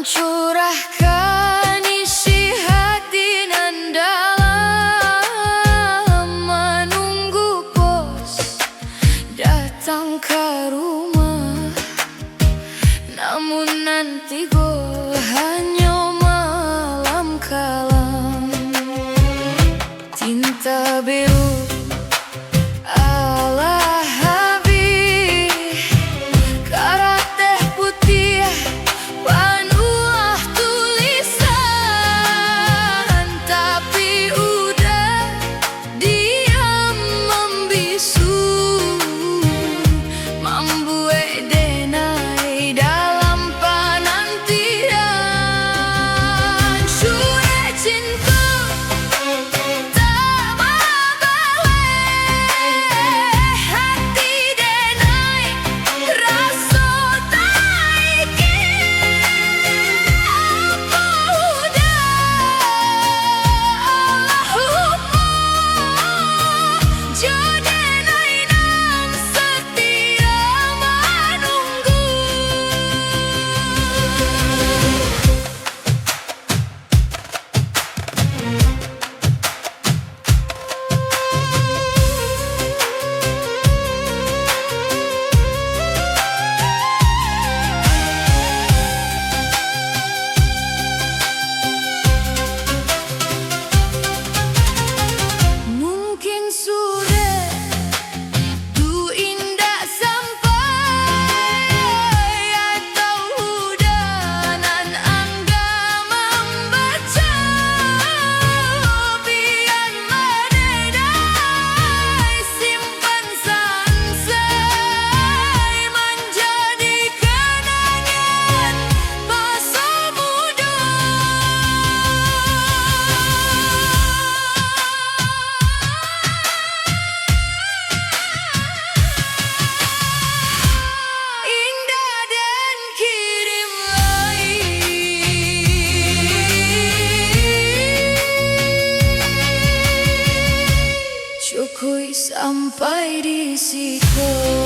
Mencurahkan isi hati nan dalam, menunggu bos datang ke rumah. Namun nanti gue hanya malam kalam. Tinta biru ala Habib, karat teh putih penuh tulisan, tapi udah diam membisu. Membuat denai dalam penantian. Sudah cinta tak balik, hati denai rasa tak ikut. Apa udah Allahumma jodenai nang setia menunggu. Mungkin sudah tuh indah sampai, atau udah nan angga membaca. Biar menedai simpan sansai, menjadi kenangan masa muda. Indah dan kirim lagi, cukup sampai di situ.